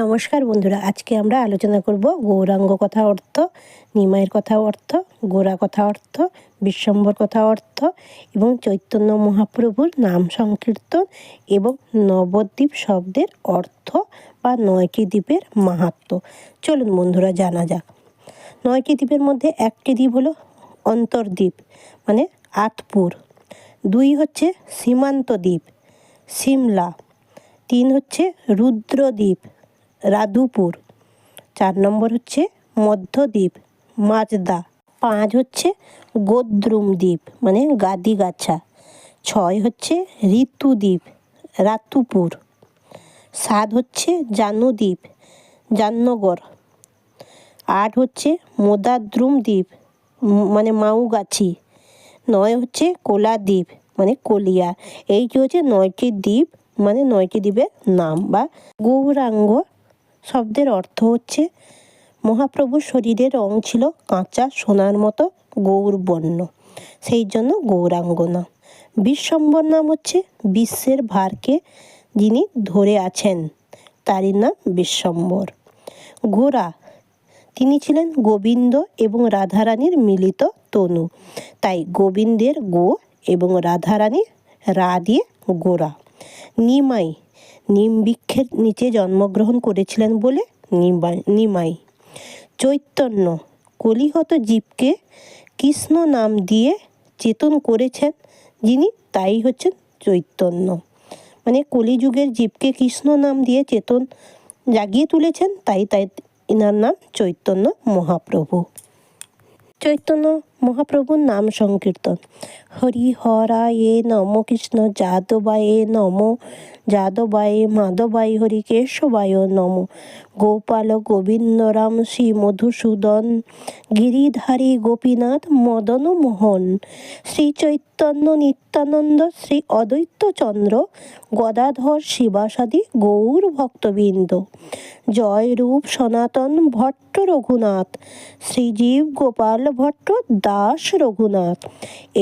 নমস্কার বন্ধুরা, আজকে আমরা আলোচনা করব গৌরাঙ্গ কথা অর্থ, নিমাইয়ের কথা অর্থ, গোরা কথা অর্থ, বিশ্বম্বর কথা অর্থ এবং চৈতন্য মহাপ্রভুর নাম সংকীর্তন এবং নবদ্বীপ শব্দের অর্থ বা 9টি দ্বীপের মাহাত্ম্য। চলুন বন্ধুরা জানা যাক। 9টি দ্বীপের মধ্যে একটি দ্বীপ হলো অন্তর্দ্বীপ মানে আতপুর, 2 হচ্ছে সীমান্ত দ্বীপ সিমলা, 3 হচ্ছে রুদ্রদ্বীপ রাধুপুর, 4 নম্বর হচ্ছে মধ্যদ্বীপ মাজদা, 5 হচ্ছে গোদ্রুম দ্বীপ মানে গাদিগাছা, 6 হচ্ছে ঋতুদ্বীপ রাতুপুর, 7 হচ্ছে জানুদ্বীপ জামনগর, 8 হচ্ছে মোদাদ্রুম দ্বীপ মানে মাউগাছি, 9 হচ্ছে কোলাদ্বীপ মানে কলিয়া। এই হচ্ছে 9টি দ্বীপ মানে 9টি দ্বীপের নাম। বা গৌরাঙ্গ শব্দের অর্থ হচ্ছে মহাপ্রভুর শরীরের রং ছিল কাঁচা সোনার মতো গৌরবর্ণ, সেই জন্য গৌরাঙ্গ নাম। বিশ্বম্বর নাম হচ্ছে বিশ্বের ভারকে যিনি ধরে আছেন, তারই নাম বিশ্বম্বর। গোরা, তিনি ছিলেন গোবিন্দ এবং রাধারানীর মিলিত তনু, তাই গোবিন্দের গো এবং রাধারানীর রা দিয়ে গোরা। নিমাই, নিম বৃক্ষের নিচে জন্মগ্রহণ করেছিলেন বলে নিমাই। চৈতন্য, কলিহত জীবকে কৃষ্ণ নাম দিয়ে চেতন করেছেন যিনি, তাই হচ্ছেন চৈতন্য। মানে কলিযুগের জীবকে কৃষ্ণ নাম দিয়ে চেতন জাগিয়ে তুলেছেন, তাই এনার নাম চৈতন্য মহাপ্রভু। চৈতন্য মহাপ্রভুর নাম সংকীর্তন: হরি হরায়ে নম, কৃষ্ণ যাদবায়ে নম, যাদবায়ে মাধবায়, হরি কেশবায় নম, গোপাল গোবিন্দ রাম শ্রী মধুসূদন, গিরিধারী গোপীনাথ মদন মোহন, শ্রী চৈতন্য নিত্যানন্দ, শ্রী অদ্বৈত চন্দ্র, গদাধর শিবাসাদি গৌর ভক্তবৃন্দ, জয় রূপ সনাতন ভট্ট রঘুনাথ, শ্রীজীব গোপাল ভট্ট দাস রঘুনাথ,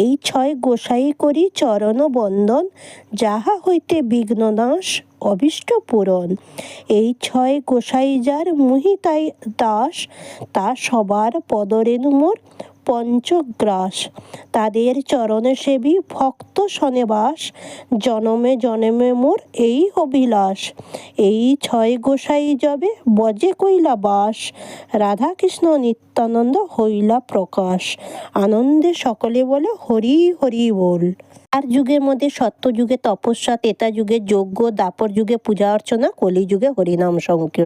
এই 6 গোসাই করি চরণ বন্দন, যাহা হইতে বিঘ্ন নাশ অভীষ্ট পূরণ, এই 6 গোসাই যার মুহি তাই দাস, তা সবার পদরেণু মোর পঞ্চগ্রাস, তাদের চরণে সেবী ভক্ত সনেবাস, জনমে জনমে মোর এই অভিলাষ, এই 6 গোসাই যবে বজে কইলা বাস, রাধা কৃষ্ণ নিত্যানন্দ হইলা প্রকাশ, আনন্দে সকলে বলে হরি হরি বল। আর যুগের মধ্যে সত্যযুগে তপস্যা, ত্রেতা যুগে যজ্ঞ, দ্বাপর যুগে পূজা অর্চনা, কলি যুগে হরিনাম সংকীর্তন।